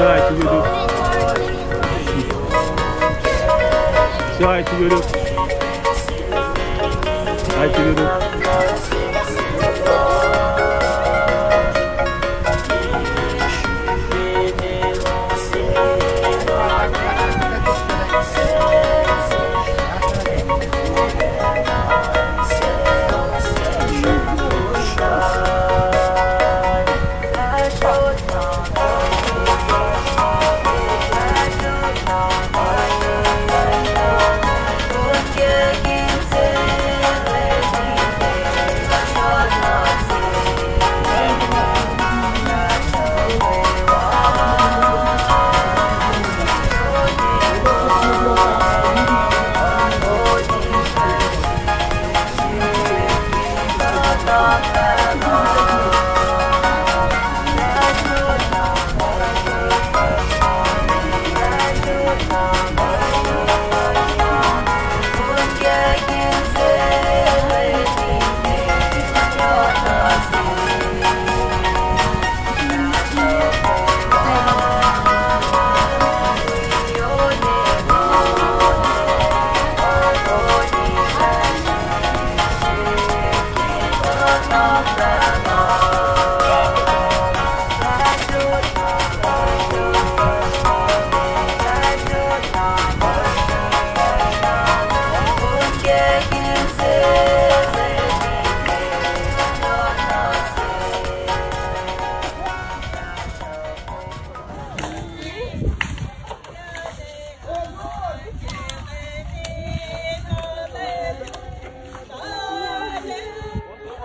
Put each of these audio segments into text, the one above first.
Say hi to YouTube. Say hi to YouTube. Hi to YouTube.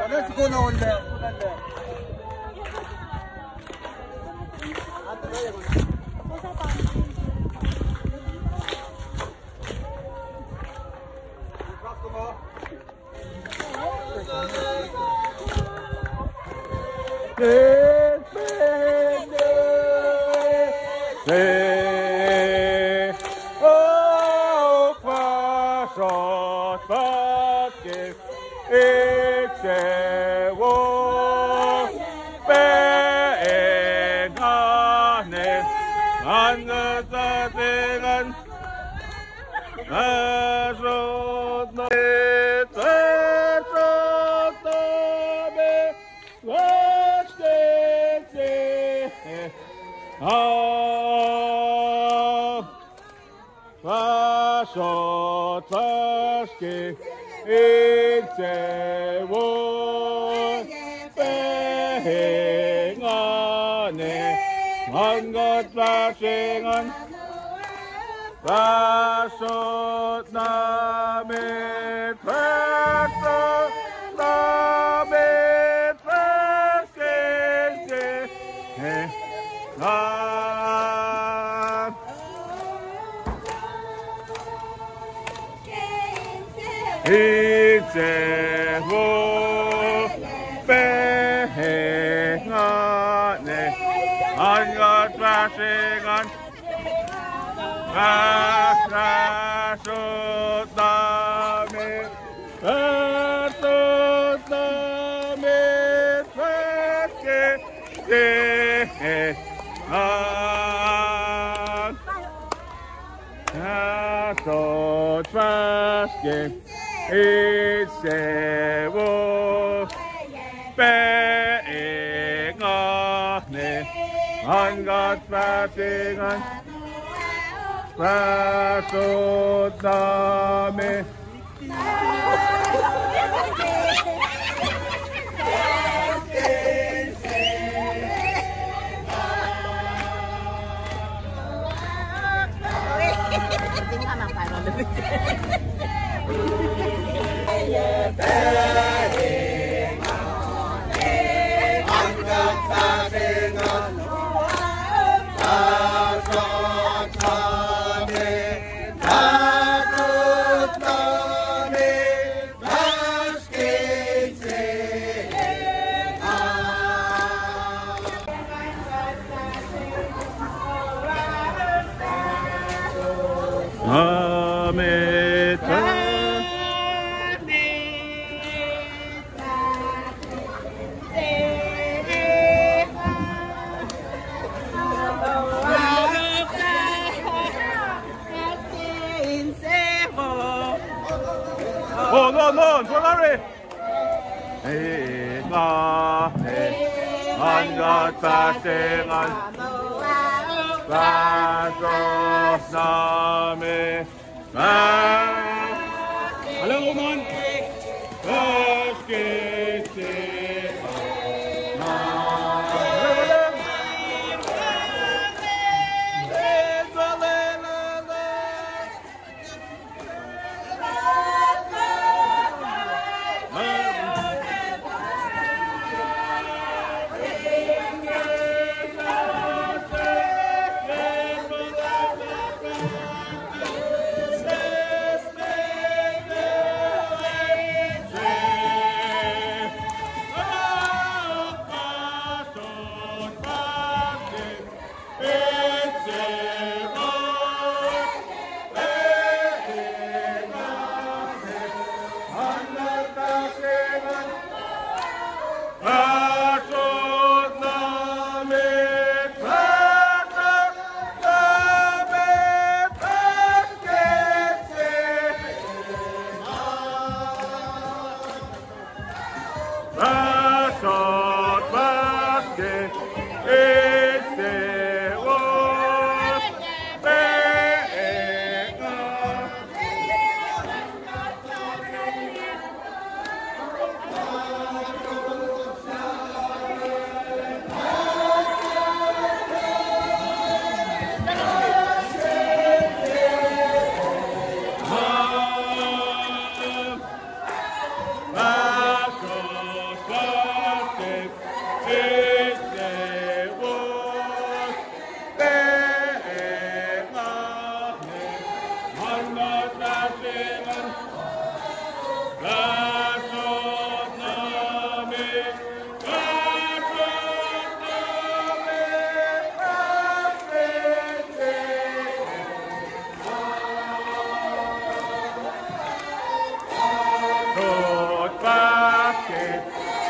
Let's go now on there. 한것 발생한 다섯 남의 백성 남의 백성의 이제 못 배행하네 한것 발생한 다섯 남의 다섯 밖에 일세고 빼가네 한갓 발생한 다섯 남의 넌 조가리 내가 한갓 발생한 다섯 남의 알라고만 맛있겠지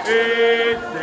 Este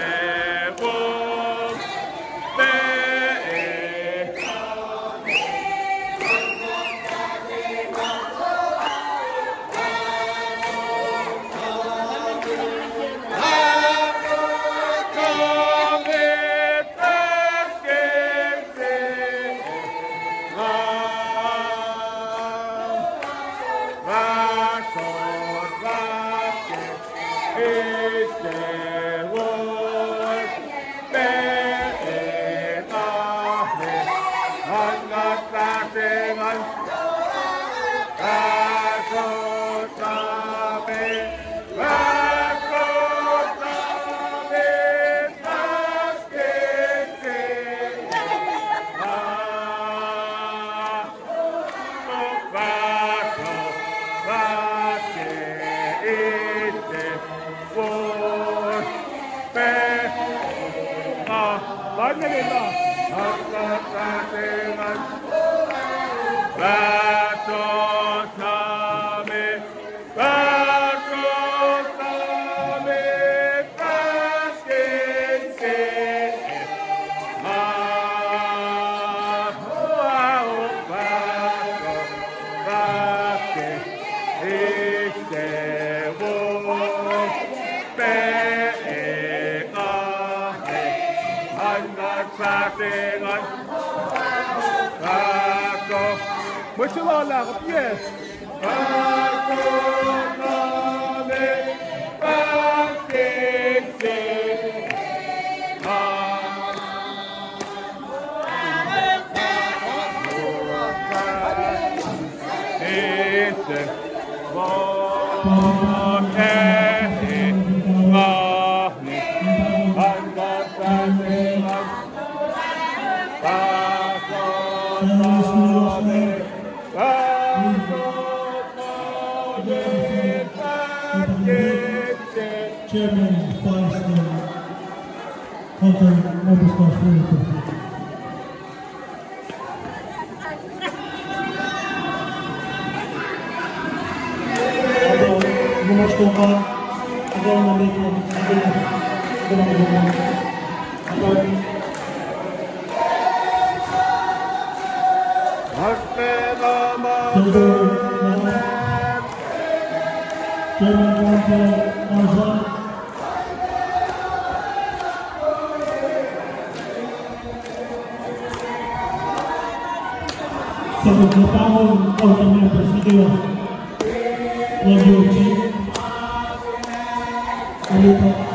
Chairman, Vice Hunter, Members of sa pagkatawag o sa mga presidiyo ng UG alito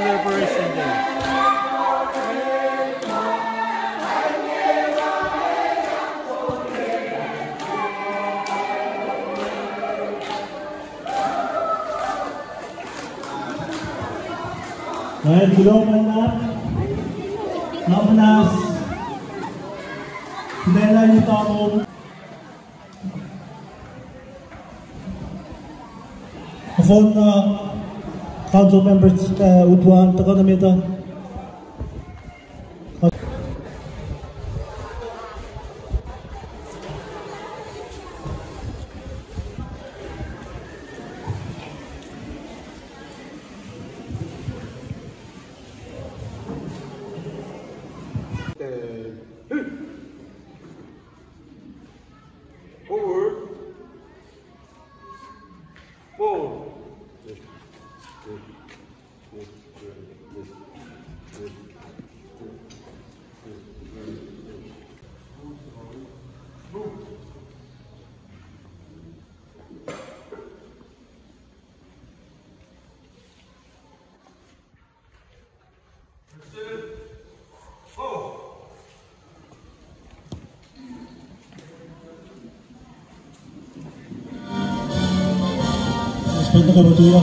Liberation Day. Dahil gulungan na, nakapanas, pinala niyo takong phone council members Utuan, taga namin ito. Forward. Forward. Respeto ka ba tuya?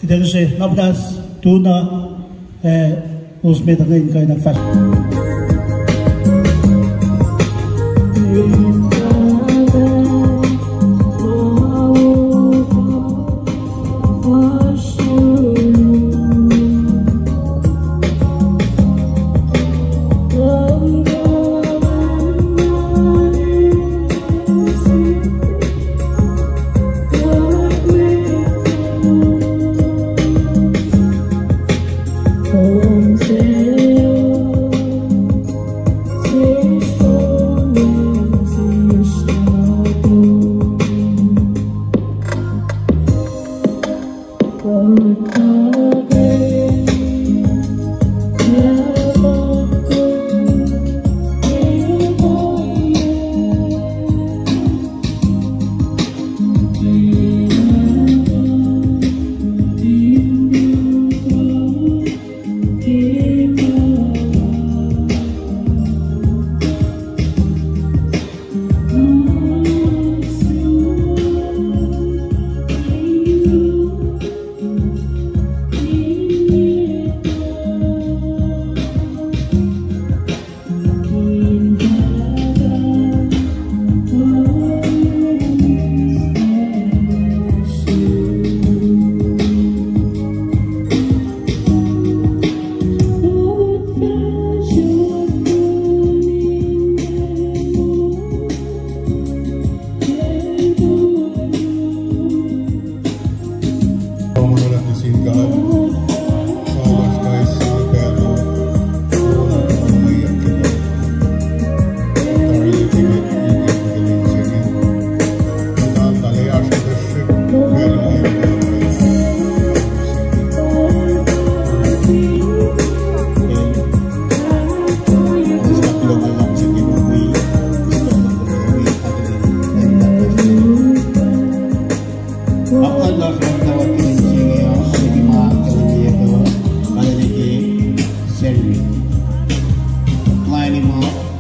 Tidak kasi nabdas tuna usmeta ngayon kayo nag-fast.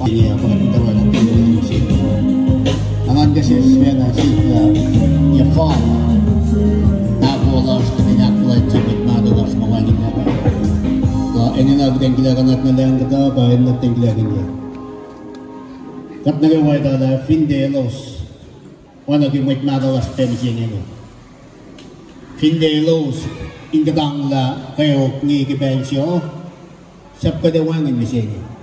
Ini apa kita orang di sini. Angan kasi sena sila ya fon. Tapo los kanya kuat cipit mado los mawagin na. So ini na gudeng kila kanak na lang kita bayan na tingla kanya. Kat nagaway dala findelos. Wala gimit mado los temjing ini. Findelos ingkadang la kayo ngi kibensyo. Sab kadawangin misini.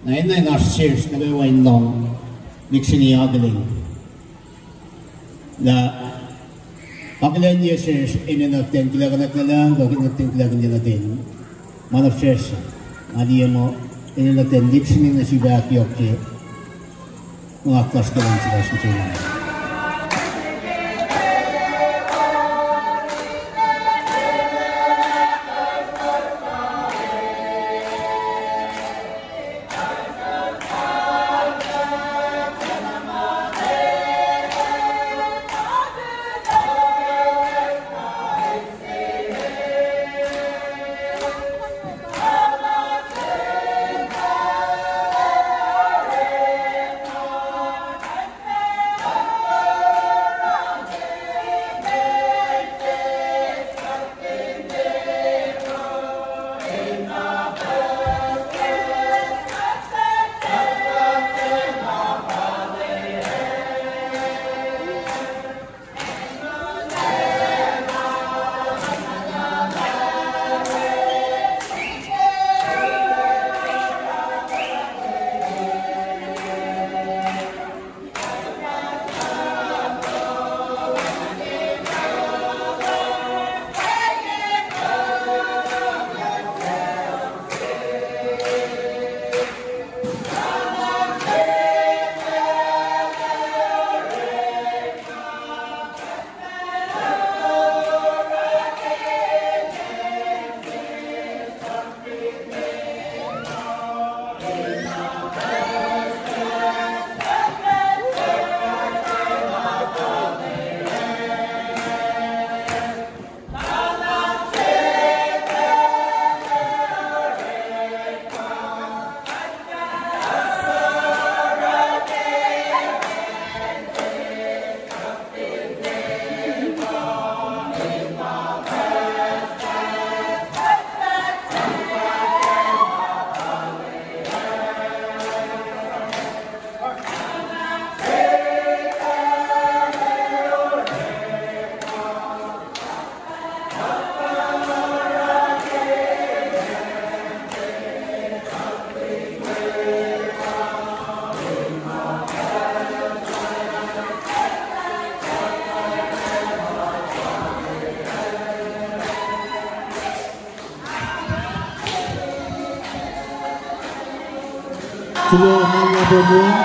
Na ina na series na gaway long Nixini agaling. Na pagkalan niya series ina natin kilaganat na lang gawin natin kilagan niya natin. Mana fresh. Adi mo ina natin Nixini na si Baki okay. Mga klas ka lang sila sa sila. Semua hanya berbuat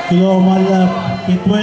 Kilo Mala Kitwe.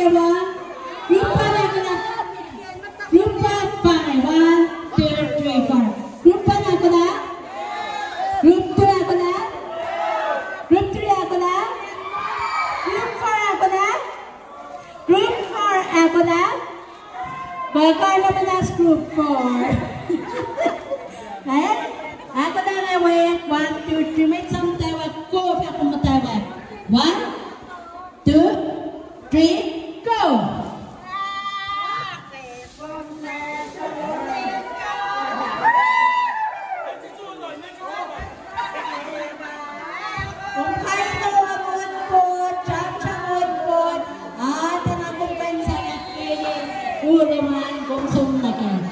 Okay, one. Group 5 ako na. Group 5, pare. 1, 2, 3, 4. Group 5 ako na. Group 2 ako na. Group 3 ako na. Group 4 ako na. Group 4 ako na. Baka naman na group 4. Eh? Ako na na wait. 1, 2, 3. May isang tawag ko. Ako matawag. 1, 2, 3, go! Kung kayo na umamuan po, tsamtsamon po, at ang akong bansa at piling, ulaman kung sumnakin.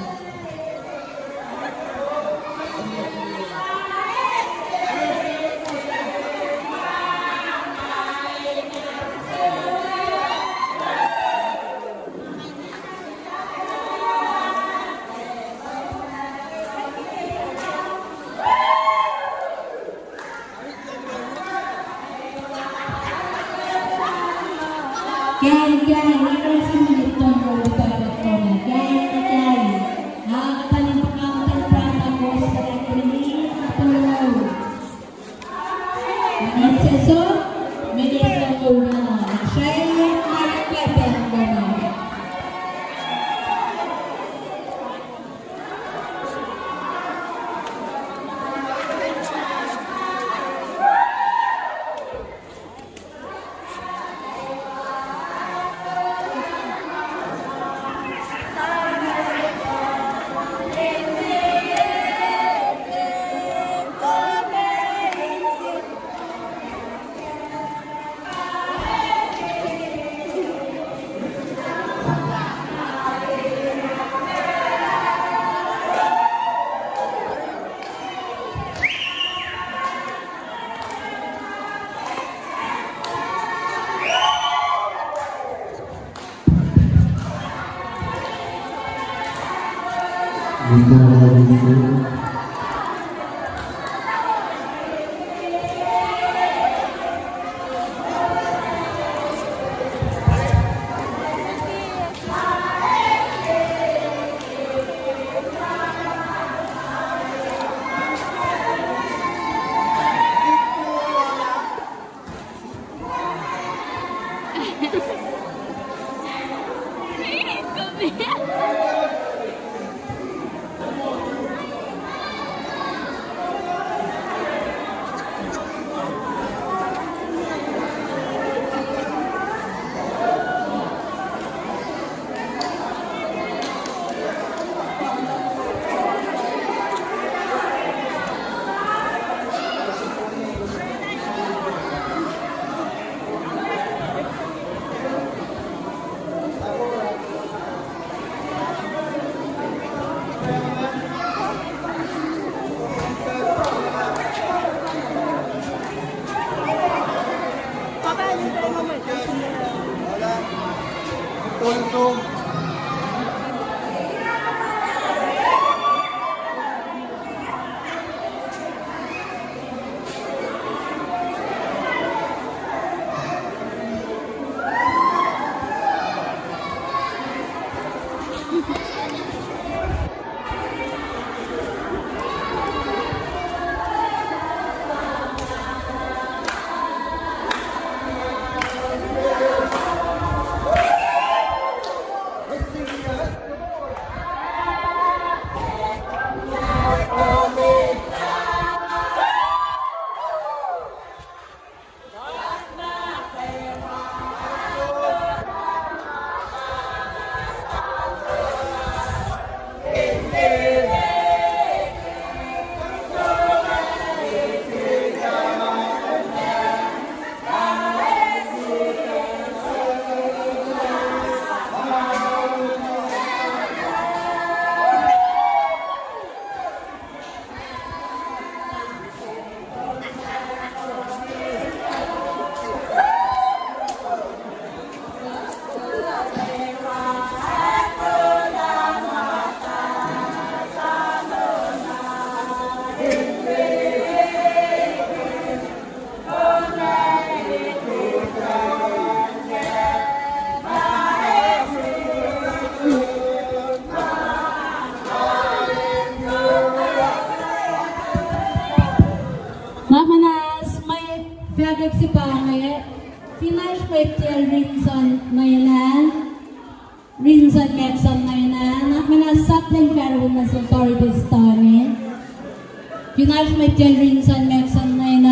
Gay, nakasin ulit ito ang ulit-ulit ko na. Gay. Nakakataling pagkakatal prata ko sa pagkakaliit na tulog. Ang seso, may dito ko na. Share, marketing ko na. Michael Rinson Gibson ngayon at manasapling karoon na sa authorities tani. Pinag Michael Rinson Gibson ngayon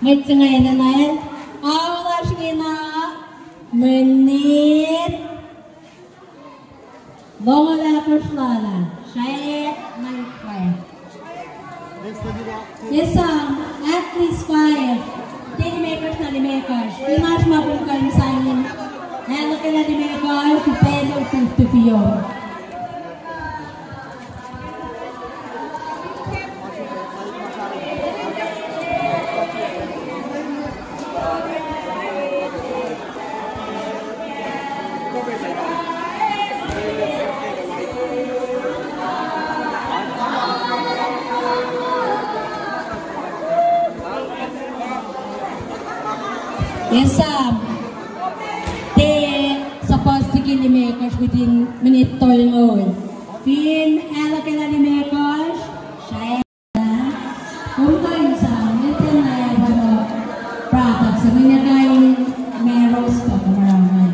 ngayon sa ngayon na wala siya na menit wala perslala siya malipay. Yes, at least 5 Dinimakers na Dinimakers. Pinag mapungkan sa inyo. Nalo ka na Dinimakers, si Pedro 50 Fiyo. Yes, they supposed to kill the makers within minute toiling on. Fin, ela que ela makers, siya kung kayo sa ito na yung products, sabi niya kayo may roast pa kamarangan.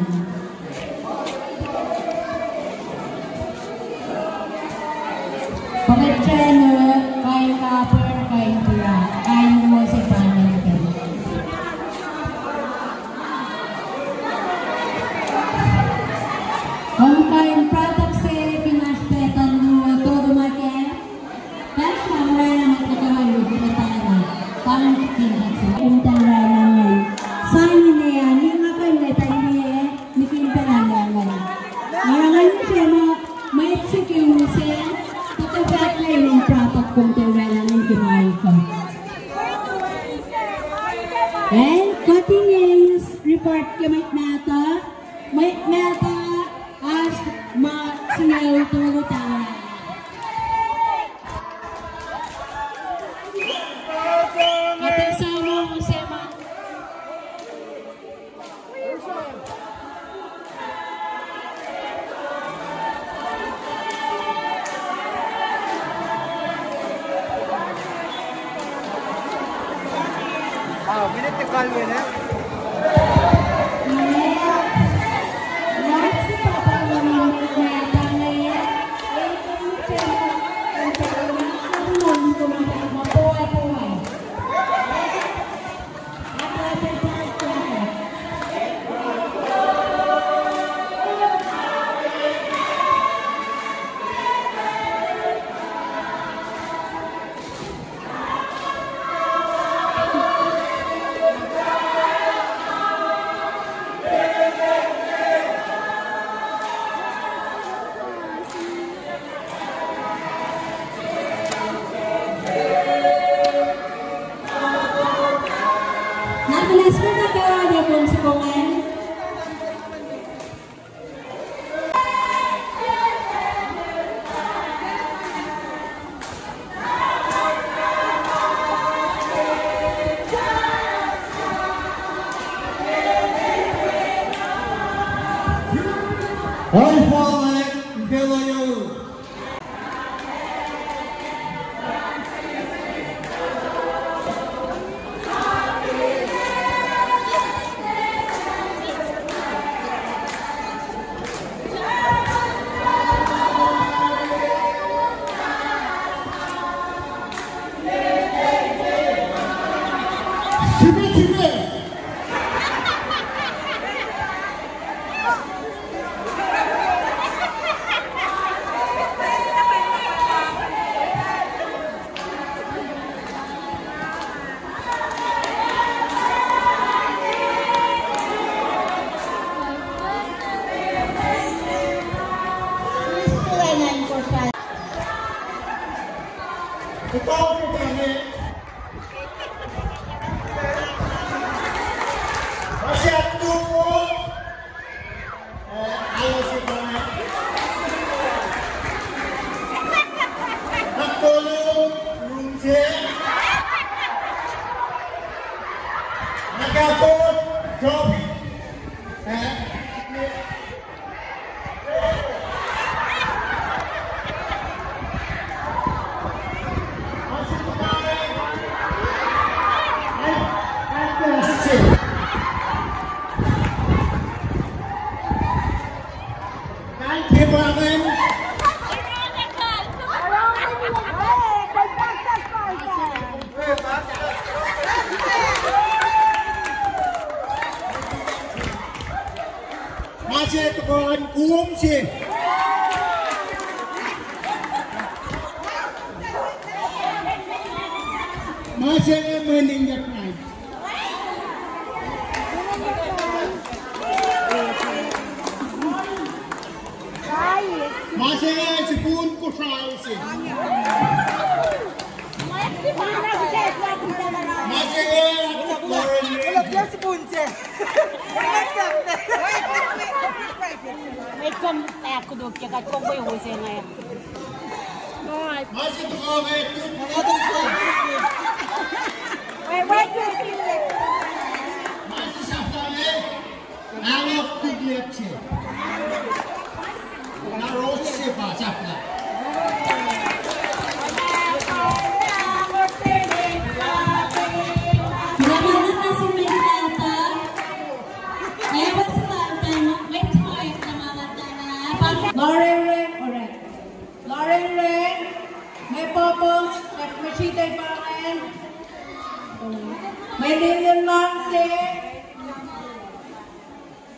Pagkat trainer, kayo copper, kayo pula, kayo mo sa panel. Kung kayong product sa pinaspetan mo todo market, dahil siya maray naman nagkakayo dito tayo na parang pinag sila. Kung tayo naman, saan nila yan, yung nga kayo na tayo niya, nikinta naman naman. Marangan mo siya ma-execute siya, tatapit na yung product kung tayo naman yung kimahin ko. And continuous report kamay nata, may nata, as ma-singaw tulutan. Ating sama mo sema. Minute to call me, eh? Nakalas mo na kawa niya kung sukungan. All forward, follow you. Masih tekan sih. Masih meningkat naik. Masih sepun kusai sih. Masih Mấy con tẹt của được chỉ cả con bây hồi xe này. masih tekan masih sampai alat kuliah sih. Naros sih pasapnya. Lauren Ren, alright. Lauren Ren, may purpose, may cheated pa rin. May Lilian Mamsi,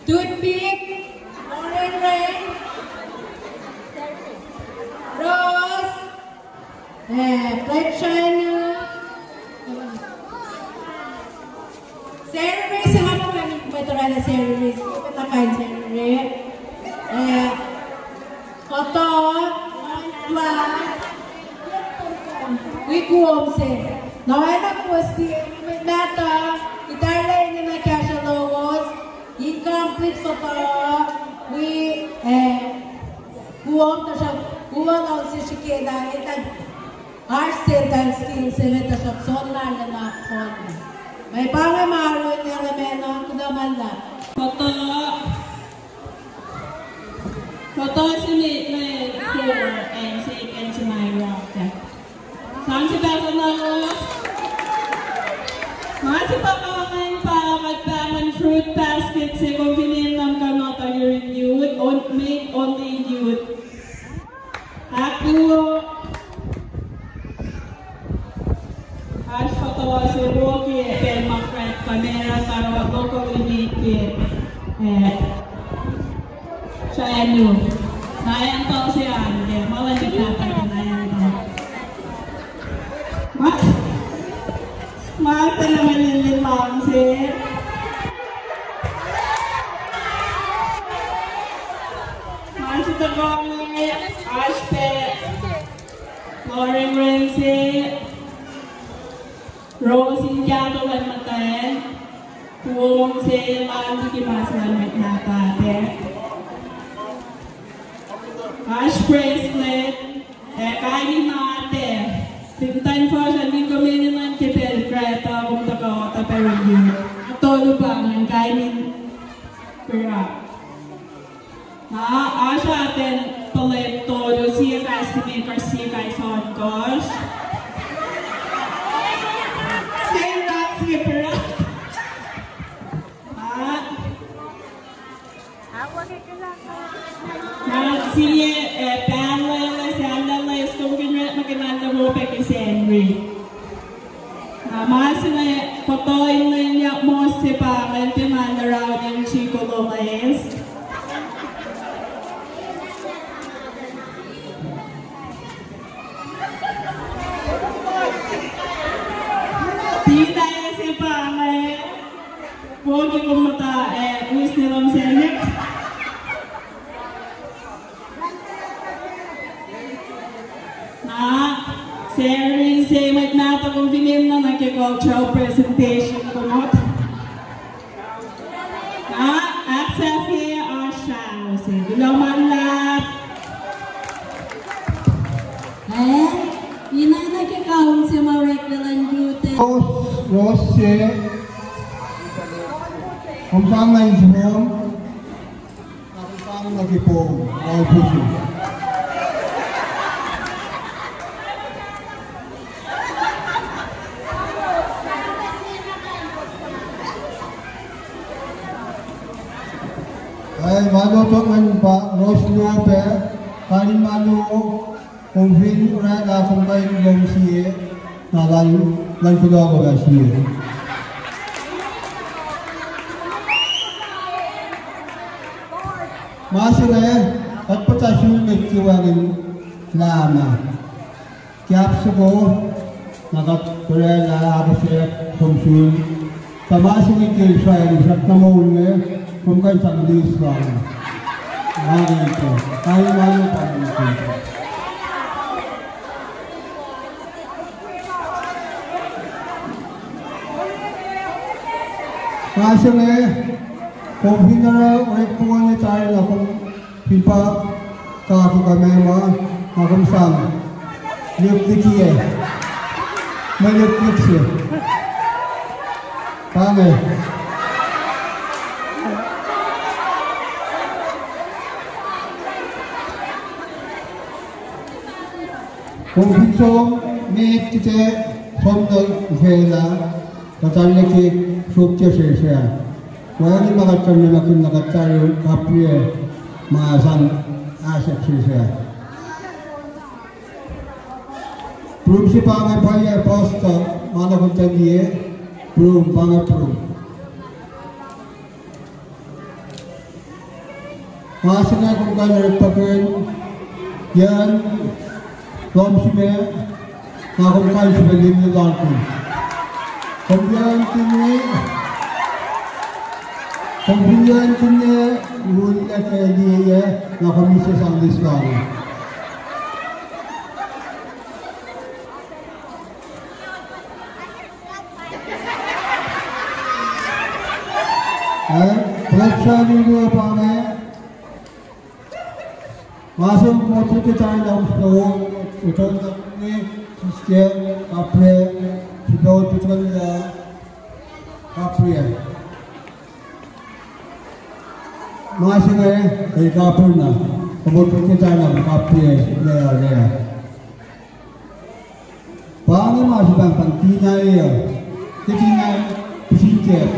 Toothpick, Lauren Ren, Rose, Black China, Sarah Ray, sama mo kami ito rin na Sarah Ray. Ito kain Sarah Ray. Kotor, Glass, Wikuomse. Nawai na kuwasti, mata, itarlay niya na kasha logos, incomplete sa to, kuwom ta siya, kuwom na si Shikeda, itag arts and skills, ta siya, sonar na nakon. May pangamaro yung elemento, kudaman na. Kotor sini silver and second to my rock. 30,000 dollars. Masih pakawakan para magtaman fruit basket sa convenient ng kanota youth made only youth. Ako as fotowa si Rocky and Macret camera para ako communicate. Saya nu, saya tahu sih anda malah dikatakan saya itu. Mas saya menilai sih. Masih tergolong aspek Lauren Ramsey, Rosie jatuh dan makan, pulang sih lalu kimasan nata deh. Ash bracelet, kainin natin. Tingnan po siya, hindi ko miniman kipel, kreta, kung takawata, pero yun. At todo pa, ng kainin pera. Asya atin palit todo, siya ka estimate, or siya ka son gosh. Siya rat, siya pera. Siya panel sandal stokin rat maganda mo pa kay Henry. Mas na patoy na niya mo si pa kay mandaraw yung Chico Lopez. Tita si pa kay pogi ko mata wis nilang senek. Sarah say magnata kung vinim na nagkikultural presentation ko not. Access here or shall say, Duloman lap. Yun ang nagkakawang si Marekdalan Duty. Rose, kung saan na yung sumom, kung saan nagipong, all puso. Ay, maluto man ba, Rose Lope, kanin malu, kung hin na kung kayo nung siye, na lang kulo ba siye. Masih at patasyul may kiwagin lama. Kaya suko, nakatulala ako siya kumsul. Tamasing ikil siya, isang namahul niya, kung kayo sa English ba. Mga ito, tayo malo pa ito. Masing kung hinara ulit po niya tayo na kung pipa kaki kami mga akong sang lip-lik siya may lip-lik siya pangay kung pinsong niit kita somnag vela katalaki sukya siya wala makatang na makin nakatayo kapye maasan asap siya. Prum si pangay paya posta mana kung dia prum pangay prum. Maasan na kung kanya pakin yan lom si me na kung kanya si bagin ni lanko. Kung yan kini Pembunuhan kena guna ke dia nak komisi sang Islam. Pelaksanaan itu apa ni? Masuk motor kita dalam sekolah, betul ni sistem apa? Sekolah betul ni apa? Masih kay kapur na, kabuto kita na kapur leya. Paano masih bang pantinay titinay pisingkep.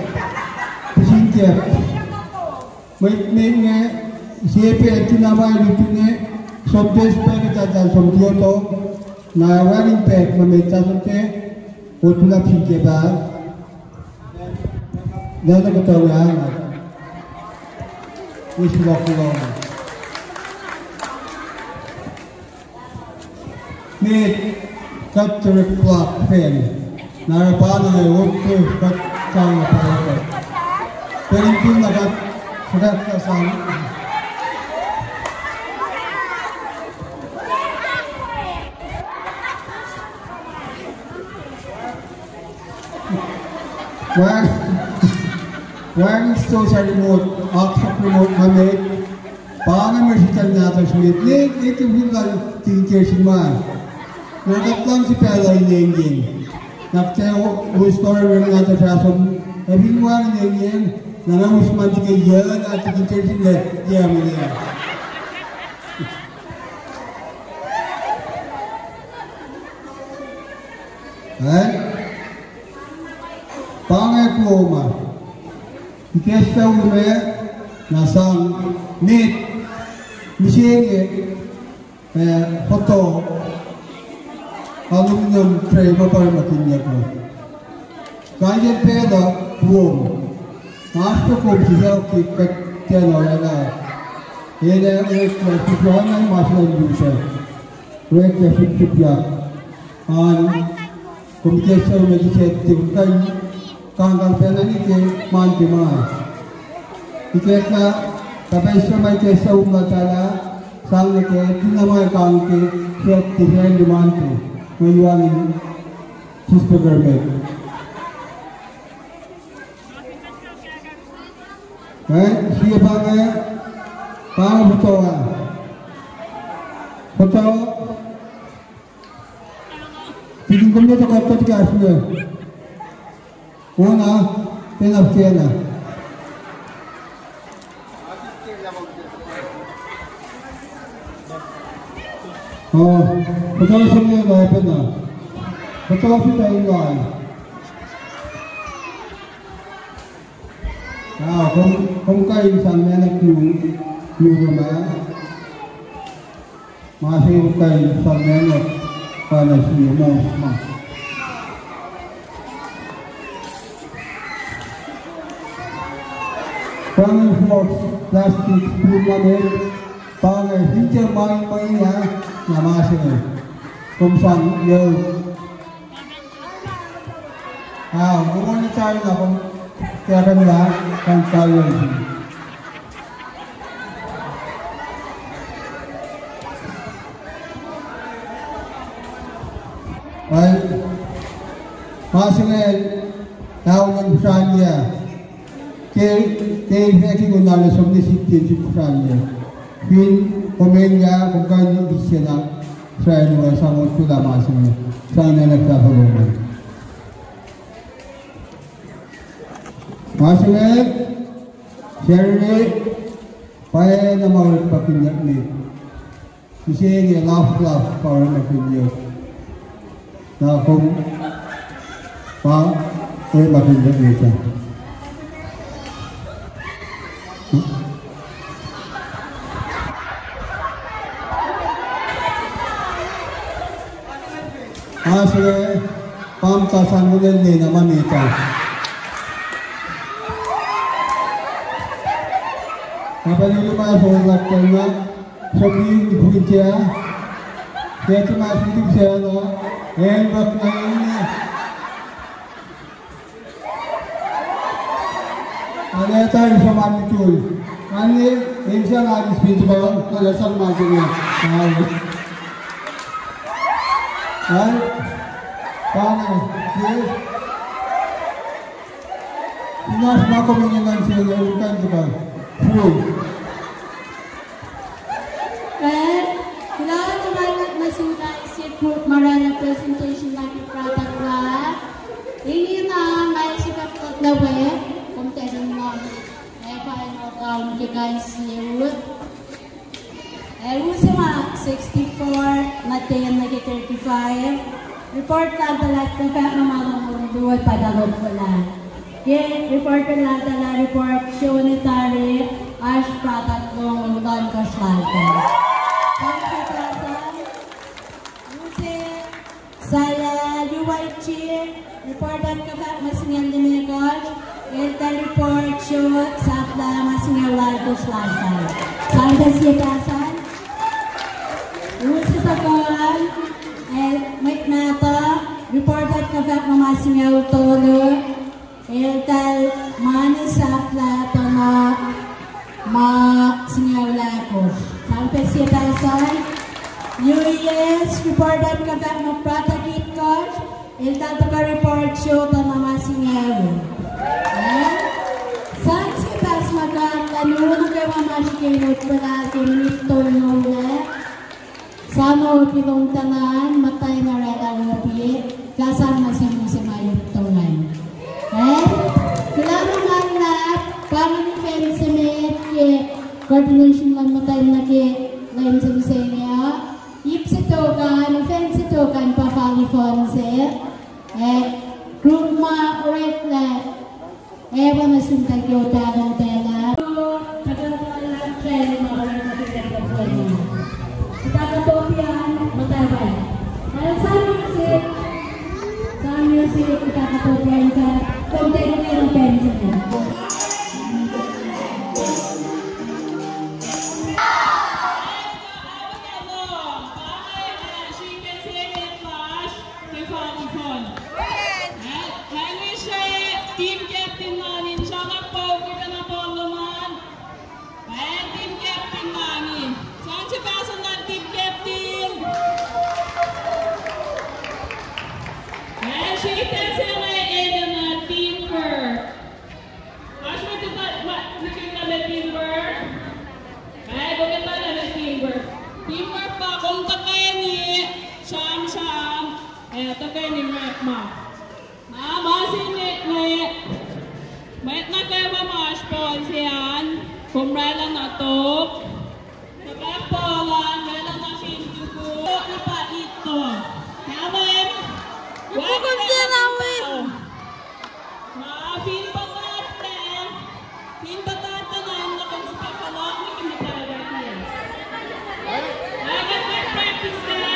May siapa itu nama itu ni sobdes pek kita sobdio to na waring pek memeta sote utula pisingkep ba. Dah tak tahu ya. Wish you luck along. Need cut to reflect pen. Narapano ay work to cut sang pala. Pero hindi nagat sugat ka sang. Wang sto sa remote, aksa remote mamit, pangan mersitan nato smith, ito bilang tingkir si man. Nakatlang si Pela inengin. Naktayo, story rin nato siya sa ebingwang inengin, nanamus man si kayan at tingkir si Yami niya. Pangan ko man. Ikesta ume nasang nit misienge foto aluminium tray papar makinya ko kaya peda boom master ko siya kit tiano na ele klasifikahan ng master user rek klasifika an kumikesa ume diset tingkay kangkang pena ni ke man ke man. Iketna tapos siya may kesa umatala sang ni ke tinamay kang ke set design demand ke mayuangin cheeseburger make. Siya pang fotoan. Foto tingin ko nito kapto tiga asli. Una, pinapkena. Oh, betul semua dah pernah. Betul kita ingat. Kung kayo isang menak yung rumah, masih kayo isang menak para siya mo. Pang-force plastic spoon namin para hindi main-main na masing kung saan yun. Gumana tayo na kung kaya kanila kung tayo yun. Ay, masing tao ng saan niya. Kaya hindi ko nalang sa munisipyo sa saan niya. Pin, komenya, kung kaya hindi siya na sa inyo sa mga tula masing saan na nagkakaroon. Masing Sherry, kaya na mga pakinyak ni. Kasi niya laugh para makinyak. Na kung kaya makinyak niya siya. Sige, pamtasan mo din naman ito. Kapag mga sulat ka na, sabihin ibigin siya. Kaya tumasibig siya na, back na yun. Ano tayo sa manitul? Ano siya nga-dispinto ba? Nalasang masin niya. Ay, paano? Yes. Pinas ba ko minyanan siya na urukan diba? Full. Kailangan naman masuna isip marana presentation lang yung product na. Hindi na may sikapot na web. Kung tayo mo, final count you guys see. Rusa mga 64, Matin nagi 35. Report lang talat na kaya naman duwag padalog ko lang. Report lang talat report unitary ash product ng non-cash later. Saya UYG reportan ka ba masingal ni Megoj? Ito report shoot sa masingal later later. Sampai siya kasan? Rusa sa kawan, may nata, reported ka ba mamasingaw tolo, iltal mani sa plato na masingaw lakos. Sampai siya kasan? UES, reported ka ba magpatakit coach, iltal to ka report show na mamasingaw. Saan siya tas magkakanuro kayo mamasikilot pala kinitol nung sama pinong tanan, matay na rin ang labi, kasama si mayot tungan. Kailangan nga lahat, parang defense-mate, coordination lang matay na lain sa bisenya. Ipsitokan, offensitokan pa falifonse, group ma correct na, ewa masintag yung tanong tela. Kagalaman lang siya, mga kapitagdapuan niya. Itakatopian, matabay. Dahil sa music, itakatopian ka, konti na yung pensa niya. Team captain namin siya, nag-poker ka na po naman. Team captain namin. Saan si Bason ng team captain? She tells him na teamwork. Mas mo ito nakita na teamwork? Bakit ba na teamwork? Teamwork pa, kung takay ni Sham, takay ni Rekma. Masin ni Mayat na kayo mamashpon siyan. Kumrala na to. Kapapolan, gano'n na sindugo. Ipa ito. Namin. Wag na namin. Feel pa natin. Feel pa natin na kung sa kapalak na kinitaragay. Agad may practice na.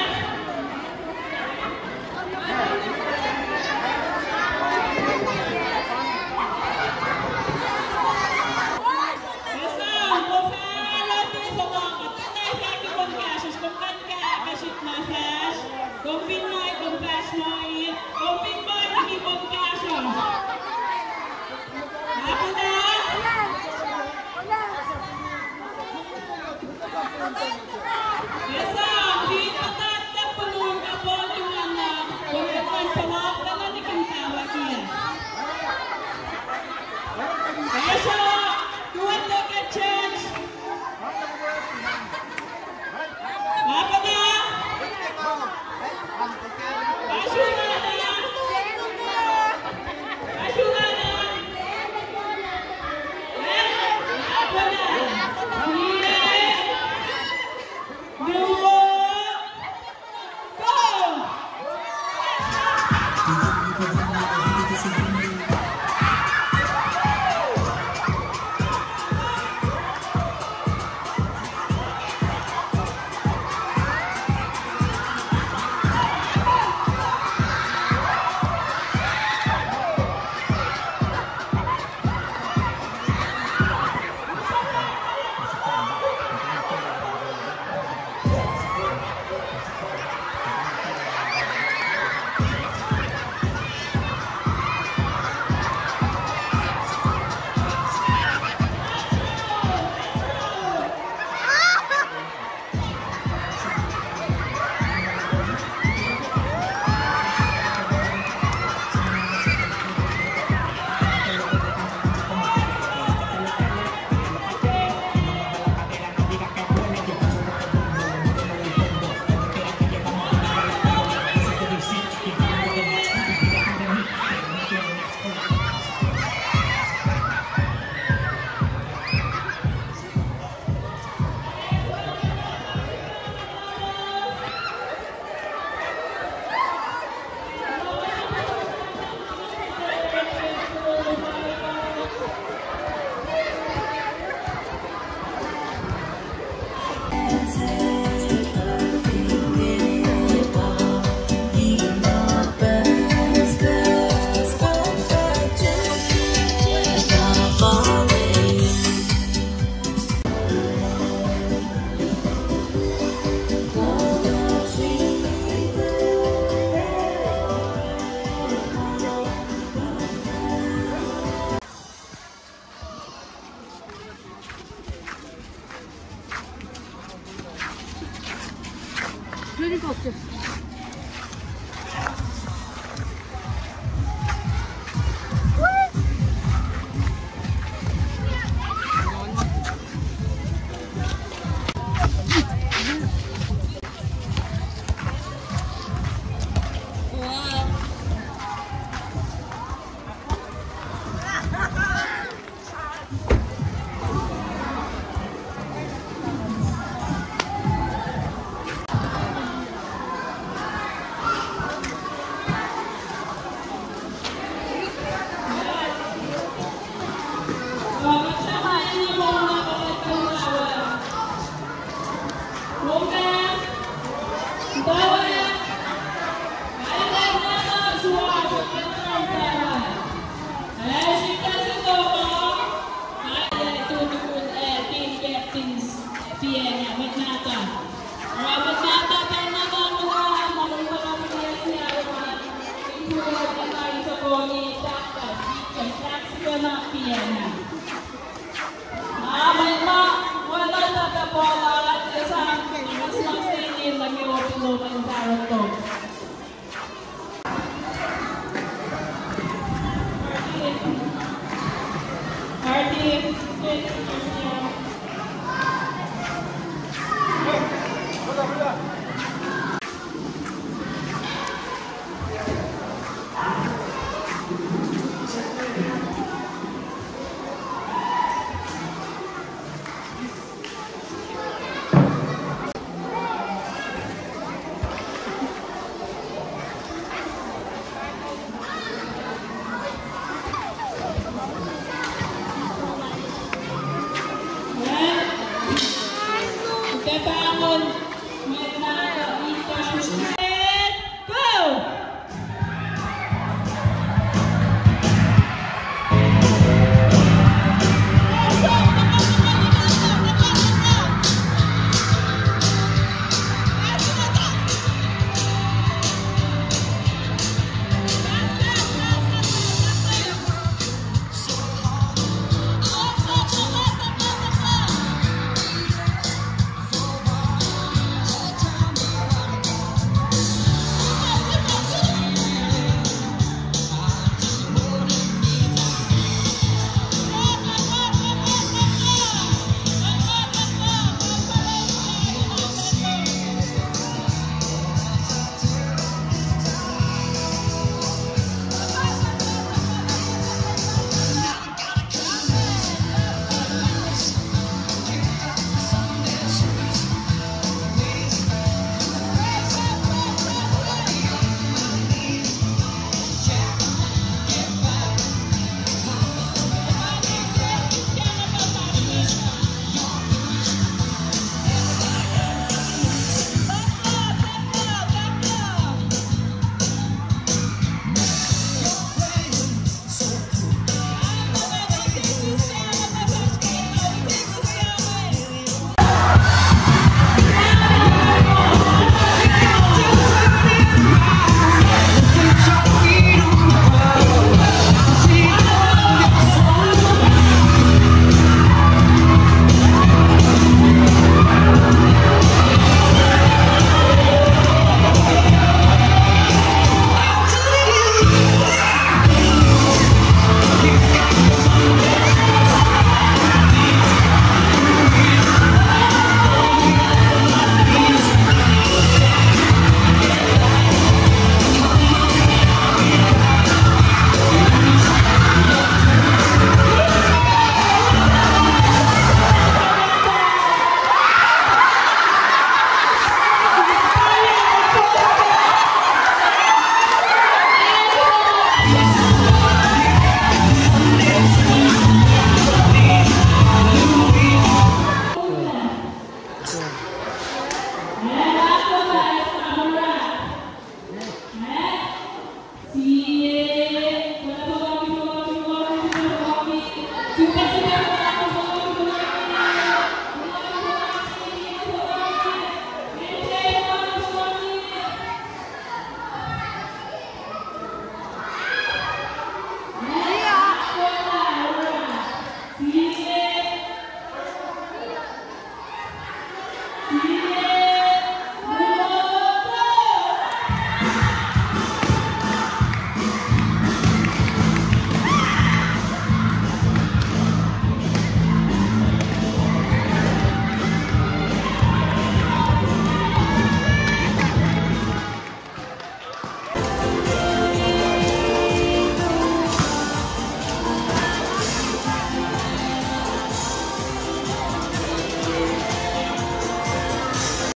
Pagkabangon